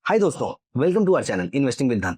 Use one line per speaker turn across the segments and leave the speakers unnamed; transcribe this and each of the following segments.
हाय दोस्तों, welcome to our channel investing with Dhan.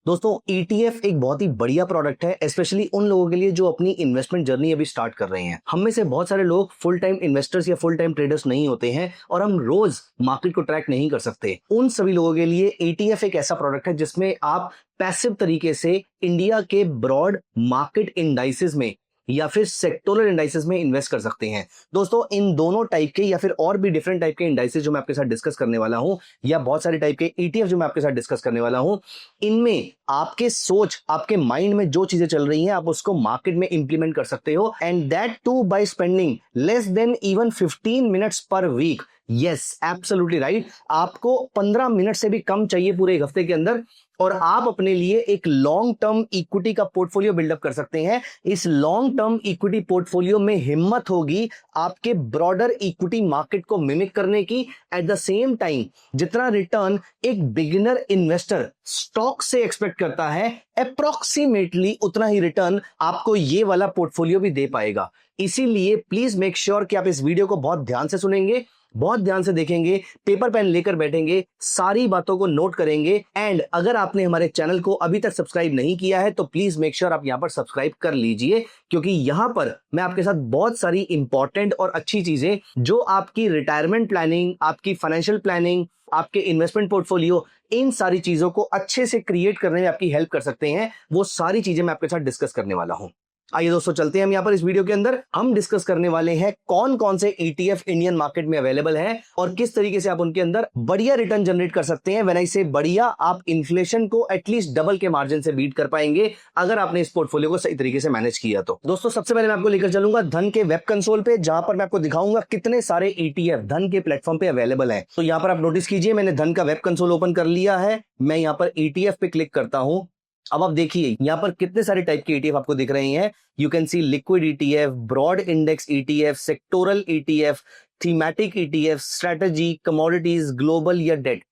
दोस्तों, ETF एक बहुत ही बढ़िया प्रोडक्ट है, स्पेशली उन लोगों के लिए जो अपनी इन्वेस्टमेंट जर्नी अभी स्टार्ट कर रहे हैं। हम में से बहुत सारे लोग फुल टाइम इन्वेस्टर्स या फुल टाइम ट्रेडर्स नहीं होते हैं और हम रोज मार्केट को ट्रैक नहीं कर सकते। उन सभी लोगों के लिए ईटीएफ एक ऐसा प्रोडक्ट है जिसमें आप पैसिव तरीके से इंडिया के ब्रॉड मार्केट इंडाइसेस में या फिर सेक्टोरल इंडाइसेस में इन्वेस्ट कर सकते हैं। दोस्तों, इन दोनों टाइप के या फिर और भी डिफरेंट टाइप के इंडाइसेस जो मैं आपके साथ डिस्कस करने वाला हूं, या बहुत सारे टाइप के ईटीएफ जो मैं आपके साथ डिस्कस करने वाला हूं, इनमें आपके सोच, आपके माइंड में जो चीजें चल रही हैं, आप उसको मार्केट में इंप्लीमेंट कर सकते हो, and that too by spending less than even 15 minutes per week. Yes, absolutely right. आपको 15 मिनट से भी कम चाहिए पूरे एक हफ्ते के अंदर, और आप अपने लिए एक लॉन्ग टर्म इक्विटी का पोर्टफोलियो बिल्डअप कर सकते हैं। इस लॉन्ग टर्म इक्विटी पोर्टफोलियो में हिम्मत होगी आपके ब्रॉडर इक्विटी मार्केट को मिमिक करने की। एट द सेम टाइम जितना रिटर्न एक बिगिनर इन्वेस्टर स्टॉक से एक्सपेक्ट करता है, अप्रोक्सीमेटली उतना ही रिटर्न आपको ये वाला पोर्टफोलियो भी दे पाएगा। इसीलिए प्लीज मेक श्योर कि आप इस वीडियो को बहुत ध्यान से सुनेंगे, बहुत ध्यान से देखेंगे, पेपर पेन लेकर बैठेंगे, सारी बातों को नोट करेंगे। एंड अगर आपने हमारे चैनल को अभी तक सब्सक्राइब नहीं किया है तो प्लीज मेक श्योर आप यहां पर सब्सक्राइब कर लीजिए, क्योंकि यहां पर मैं आपके साथ बहुत सारी इंपॉर्टेंट और अच्छी चीजें जो आपकी रिटायरमेंट प्लानिंग, आपकी फाइनेंशियल प्लानिंग, आपके इन्वेस्टमेंट पोर्टफोलियो, इन सारी चीजों को अच्छे से क्रिएट करने में आपकी हेल्प कर सकते हैं, वो सारी चीजें मैं आपके साथ डिस्कस करने वाला हूं। आइए दोस्तों, चलते हैं हम यहाँ पर। इस वीडियो के अंदर हम डिस्कस करने वाले हैं कौन कौन से ईटीएफ इंडियन मार्केट में अवेलेबल हैं और किस तरीके से आप उनके अंदर बढ़िया रिटर्न जनरेट कर सकते हैं। व्हेन आई से बढ़िया, आप इन्फ्लेशन को एटलीस्ट डबल के मार्जिन से बीट कर पाएंगे अगर आपने इस पोर्टफोलियो को सही तरीके से मैनेज किया तो। दोस्तों, सबसे पहले मैं आपको लेकर चलूंगा धन के वेब कंसोल पे, जहां पर मैं आपको दिखाऊंगा कितने सारे ईटीएफ धन के प्लेटफॉर्म पे अवेलेबल है। तो यहाँ पर आप नोटिस कीजिए, मैंने धन का वेब कंसोल ओपन कर लिया है। मैं यहाँ पर ईटीएफ पे क्लिक करता हूं। अब आप देखिए यहाँ पर कितने सारे टाइप के ईटीएफ आपको दिख रहे हैं। You can see liquid ETF, broad index ETF, sectoral ETF, thematic ETF, strategy, commodities, global या डेट।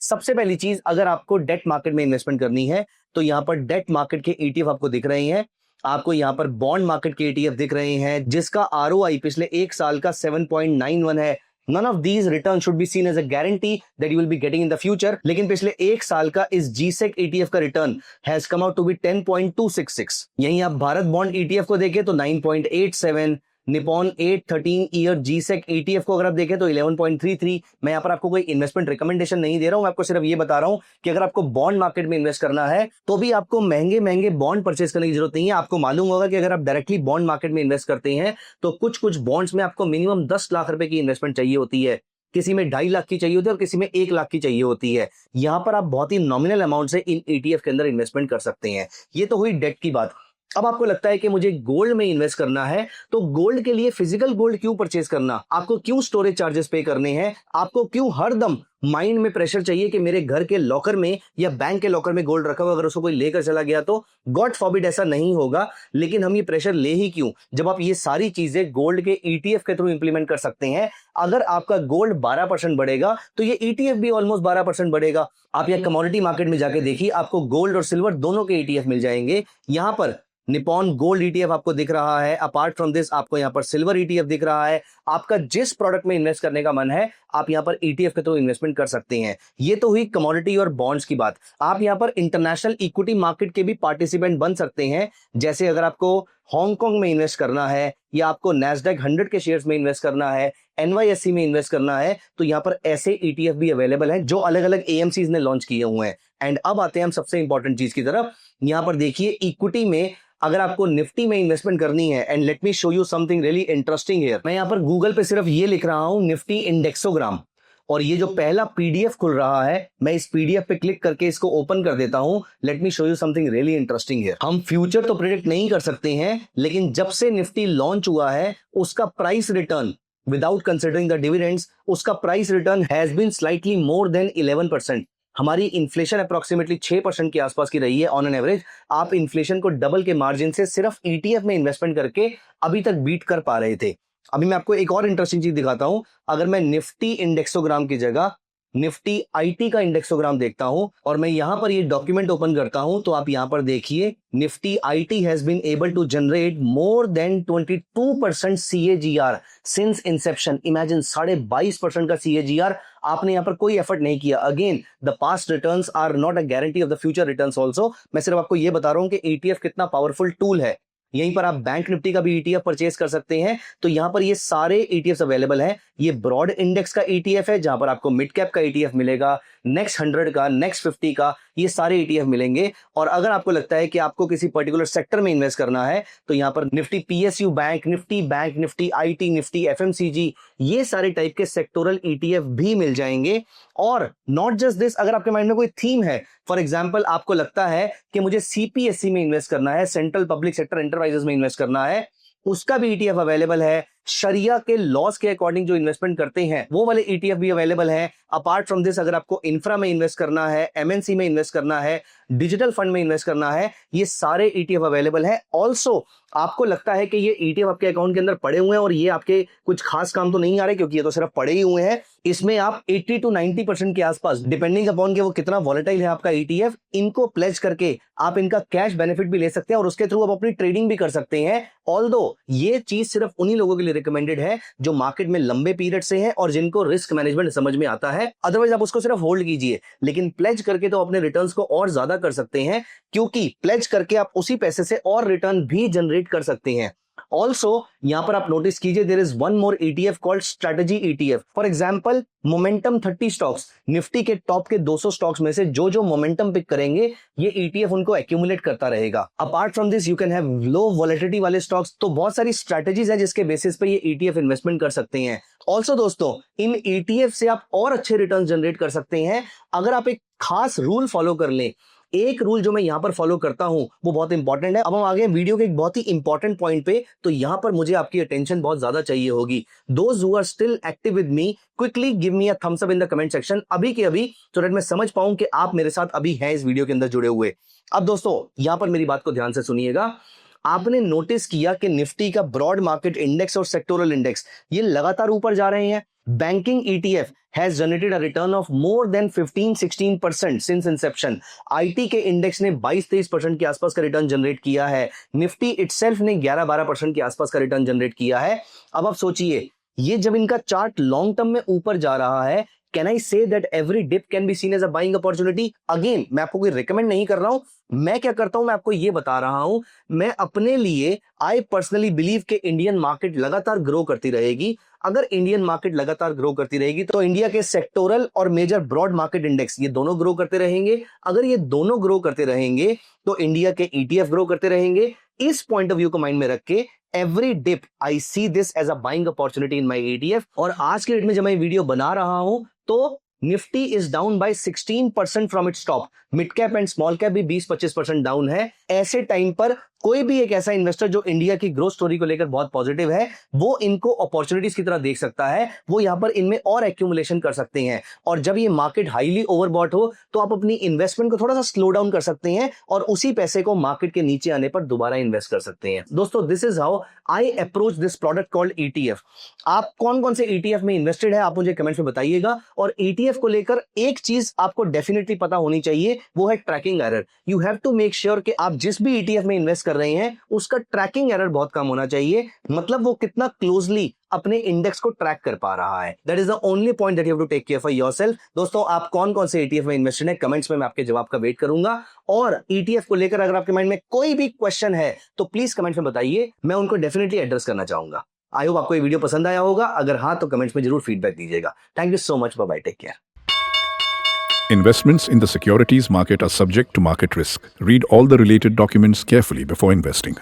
सबसे पहली चीज, अगर आपको डेट मार्केट में इन्वेस्टमेंट करनी है तो यहाँ पर डेट मार्केट के ईटीएफ आपको दिख रहे हैं। आपको यहाँ पर बॉन्ड मार्केट के ईटीएफ दिख रहे हैं जिसका आरओआई पिछले एक साल का 7.91 है। None of these returns should be seen as a guarantee that you will be getting in the future. लेकिन पिछले एक साल का इस GSEC ETF का return has come out to be 10.266। यहीं आप भारत बॉन्ड ETF को देखें तो 9.87, निपॉन 813 ईयर GSEC ETF को अगर आप देखें तो 11.33। मैं यहाँ पर आपको कोई इन्वेस्टमेंट रिकमेंडेशन नहीं दे रहा हूं, मैं आपको सिर्फ ये बता रहा हूं कि अगर आपको बॉन्ड मार्केट में इन्वेस्ट करना है तो भी आपको महंगे महंगे बॉन्ड परचेस करने की जरूरत नहीं है। आपको मालूम होगा कि अगर आप डायरेक्टली बॉन्ड मार्केट में इन्वेस्ट करते हैं तो कुछ कुछ बॉन्ड्स में आपको मिनिमम 10 लाख रुपए की इन्वेस्टमेंट चाहिए होती है, किसी में 2.5 लाख की चाहिए होती है और किसी में 1 लाख की चाहिए होती है। यहां पर आप बहुत ही नॉमिनल अमाउंट से इन ईटीएफ के अंदर इन्वेस्टमेंट कर सकते हैं। ये तो हुई डेट की बात। अब आपको लगता है कि मुझे गोल्ड में इन्वेस्ट करना है, तो गोल्ड के लिए फिजिकल गोल्ड क्यों परचेज करना, आपको क्यों स्टोरेज चार्जेस पे करने हैं, आपको क्यों हरदम माइंड में प्रेशर चाहिए कि मेरे घर के लॉकर में या बैंक के लॉकर में गोल्ड रखा हुआ, अगर उसको कोई लेकर चला गया तो गॉड फॉरबिड ऐसा नहीं होगा, लेकिन हम ये प्रेशर ले ही क्यों जब आप ये सारी चीजें गोल्ड के ईटीएफ के थ्रू इंप्लीमेंट कर सकते हैं। अगर आपका गोल्ड 12% बढ़ेगा तो ये ईटीएफ भी ऑलमोस्ट 12% बढ़ेगा। आप ये कमोडिटी मार्केट में जाके देखिए, आपको गोल्ड और सिल्वर दोनों के ईटीएफ मिल जाएंगे। यहां पर निपॉन गोल्ड ईटीएफ आपको दिख रहा है, अपार्ट फ्रॉम दिस आपको यहाँ पर सिल्वर ईटीएफ दिख रहा है। आपका जिस प्रोडक्ट में इन्वेस्ट करने का मन है आप यहाँ पर ईटीएफ के थ्रू इन्वेस्टमेंट कर सकते हैं। ये तो हुई कमोडिटी और बॉन्ड्स की बात। आप यहाँ पर इंटरनेशनल इक्विटी मार्केट के भी पार्टिसिपेंट बन सकते हैं। जैसे अगर आपको हांगकांग में इन्वेस्ट करना है या आपको नैस्डैक 100 के शेयर्स में इन्वेस्ट करना है, एनवाईएससी में इन्वेस्ट करना है, तो यहाँ पर ऐसे ईटीएफ भी अवेलेबल हैं जो अलग अलग एएमसीज ने लॉन्च किए हुए हैं। एंड अब आते हैं हम सबसे इंपॉर्टेंट चीज की तरफ। यहाँ पर देखिए, इक्विटी में अगर आपको निफ्टी में इन्वेस्टमेंट करनी है, and let me show you something really interesting here. मैं यहाँ पर गूगल पे सिर्फ ये लिख रहा हूं निफ्टी इंडेक्सोग्राम, और ये जो पहला पीडीएफ खुल रहा है, मैं इस पीडीएफ पे क्लिक करके इसको ओपन कर देता हूं। Let me show you something really interesting here. हम फ्यूचर तो प्रेडिक्ट नहीं कर सकते हैं, लेकिन जब से निफ्टी लॉन्च हुआ है उसका price return without considering the dividends, उसका price return has been slightly more than 11%। हमारी इन्फ्लेशन अप्रोक्सीमेटली 6% के आसपास की रही है ऑन एन एवरेज। आप इन्फ्लेशन को डबल के मार्जिन से सिर्फ ईटीएफ में इन्वेस्टमेंट करके अभी तक बीट कर पा रहे थे। अभी मैं आपको एक और इंटरेस्टिंग चीज दिखाता हूं। अगर मैं निफ्टी इंडेक्सोग्राम की जगह निफ्टी आईटी का इंडेक्सोग्राम देखता हूं और मैं यहां पर ये डॉक्यूमेंट ओपन करता हूं, तो आप यहां पर देखिए Nifty IT has been able to generate more than 22% CAGR since inception. Imagine 22.5% का CAGR। आपने यहां पर कोई एफर्ट नहीं किया। Again the past returns are not a guarantee of the future returns also. मैं सिर्फ आपको यह बता रहा हूं कि ETF कितना पावरफुल टूल है। यहीं पर आप बैंक निफ्टी का भी ETF परचेज कर सकते हैं। तो यहां पर ये सारे ETFs अवेलेबल हैं। ये ब्रॉड इंडेक्स का ETF है जहां पर आपको मिड कैप का ETF मिलेगा, नेक्स्ट 100 का, नेक्स्ट 50 का, ये सारे ETF मिलेंगे। और अगर आपको लगता है कि आपको किसी पर्टिकुलर सेक्टर में इन्वेस्ट करना है तो यहां पर Nifty PSU bank, Nifty IT, Nifty FMCG, ये सारे टाइप के सेक्टोरल ETF भी मिल जाएंगे। और नॉट जस्ट दिस, अगर आपके माइंड में कोई थीम है, फॉर एग्जाम्पल आपको लगता है कि मुझे CPSE में इन्वेस्ट करना है, सेंट्रल पब्लिक सेक्टर एंटरप्राइजेस में इन्वेस्ट करना है, उसका भी ETF अवेलेबल है। शरिया के लॉस के अकॉर्डिंग जो इन्वेस्टमेंट करते हैं वो वाले ETF भी अवेलेबल है। अपार्ट फ्रॉम दिस, अगर आपको इंफ्रा में इन्वेस्ट करना है, MNC में इन्वेस्ट करना है, डिजिटल फंड में इन्वेस्ट करना है, ये सारे ETF अवेलेबल है। ऑल्सो आपको लगता है कि ये ETF आपके अकाउंट के अंदर पड़े हुए हैं और ये आपके कुछ खास काम तो नहीं आ रहे क्योंकि ये तो सिर्फ पड़े ही हुए हैं, इसमें आप 80 to 90% के आसपास, डिपेंडिंग अपॉन कि वो कितना वॉलेटाइल है आपका ETF, इनको प्लेज करके आप इनका कैश बेनिफिट भी ले सकते हैं और उसके थ्रू आप अपनी ट्रेडिंग भी कर सकते हैं। ऑल्दो ये चीज सिर्फ उन्हीं लोगों के लिए रिकमेंडेड है जो मार्केट में लंबे पीरियड से हैं और जिनको रिस्क मैनेजमेंट समझ में आता है। अदरवाइज आप उसको सिर्फ होल्ड कीजिए, लेकिन प्लेज करके तो अपने रिटर्न्स को और ज्यादा कर सकते हैं, क्योंकि प्लेज करके आप उसी पैसे से और रिटर्न भी जनरेट कर सकते हैं। ऑल्सो यहां पर आप नोटिस कीजिए, there is one more ETF called strategy ETF। For example momentum 30 stocks, Nifty के टॉप के 200 स्टॉक्स में से जो जो मोमेंटम पिक करेंगे ये ETF उनको एक्यूमुलेट करता रहेगा। Apart from this you can have low volatility वाले स्टॉक्स। तो बहुत सारी स्ट्रेटजीज है जिसके बेसिस पे ये ETF इन्वेस्टमेंट कर सकते हैं। ऑल्सो दोस्तों, इन ETF से आप और अच्छे रिटर्न जनरेट कर सकते हैं अगर आप एक खास रूल फॉलो कर लें। एक रूल जो मैं यहां पर फॉलो करता हूं वो बहुत इंपॉर्टेंट है। अब हम आगे वीडियो के एक बहुत ही इंपॉर्टेंट पॉइंट पे, तो यहां पर मुझे आपकी अटेंशन बहुत ज्यादा चाहिए होगी। Those who are still active with me, quickly give me a thumbs up in the comment section अभी के अभी, सो दैट मैं समझ पाऊं कि आप मेरे साथ अभी हैं इस वीडियो के अंदर जुड़े हुए। अब दोस्तों यहां पर मेरी बात को ध्यान से सुनिएगा। आपने नोटिस किया कि निफ्टी का ब्रॉड मार्केट इंडेक्स और सेक्टोरल इंडेक्स ये लगातार ऊपर जा रहे हैं। Banking ETF has generated a return of more than 15-16% since inception। IT के इंडेक्स ने 22-23% के आसपास का रिटर्न जनरेट किया है। निफ्टी इटसेल्फ ने 11-12% के आसपास का रिटर्न जनरेट किया है। अब आप सोचिए, ये जब इनका चार्ट लॉन्ग टर्म में ऊपर जा रहा है, can I say that every dip can be seen as a buying opportunity? Again मैं आपको कोई रिकमेंड नहीं कर रहा हूं, मैं क्या करता हूं मैं आपको ये बता रहा हूं। मैं अपने लिए आई पर्सनली बिलीव कि इंडियन मार्केट लगातार ग्रो करती रहेगी। अगर इंडियन मार्केट लगातार ग्रो करती रहेगी तो इंडिया के सेक्टोरल और मेजर ब्रॉड मार्केट इंडेक्स ये दोनों ग्रो करते रहेंगे। अगर ये दोनों ग्रो करते रहेंगे तो इंडिया के ETF ग्रो करते रहेंगे। इस पॉइंट ऑफ व्यू को माइंड में रख के every dip I see this as a buying opportunity in my ETF। और आज के डेट में जब मैं वीडियो बना रहा हूं तो Nifty is down by 16% from its top. Mid cap and small cap भी 20-25% डाउन है। ऐसे टाइम पर कोई भी एक ऐसा इन्वेस्टर जो इंडिया की ग्रोथ स्टोरी को लेकर बहुत पॉजिटिव है, वो इनको अपॉर्चुनिटीज की तरह देख सकता है। वो यहां पर इनमें और एक्यूमुलेशन कर सकते हैं। और जब ये मार्केट हाईली ओवरबॉट हो तो आप अपनी इन्वेस्टमेंट को थोड़ा सा स्लो डाउन कर सकते हैं और उसी पैसे को मार्केट के नीचे आने पर दोबारा इन्वेस्ट कर सकते हैं। दोस्तों this is how I approach this product called ETF। आप कौन कौन से ETF में इन्वेस्टेड है आप मुझे कमेंट्स में बताइएगा। और ETF को लेकर एक चीज आपको डेफिनेटली पता होनी चाहिए, वो है tracking error. You have to make sure कि आप जिस भी ETF में इन्वेस्ट कर रहे हैं उसका ट्रैकिंग एरर बहुत कम होना चाहिए। मतलब वो कितना क्लोजली अपने इंडेक्स को ट्रैक कर पा रहा है। That is the only point that you have to take care for yourself. दोस्तों आप कौन कौन से ETF में इन्वेस्टेड है कमेंट्स में मैं आपके जवाब का वेट करूंगा। और ETF को लेकर अगर आपके माइंड में कोई भी क्वेश्चन है तो प्लीज कमेंट्स में बताइए, मैं उनको डेफिनेटली एड्रेस करना चाहूंगा। आई होप आपको ये वीडियो पसंद आया होगा। अगर हाँ तो कमेंट्स में जरूर फीडबैक दीजिएगा। Thank you so much, bye bye, take care.
Investments in the securities market are subject to market risk. Read all the related documents carefully before investing.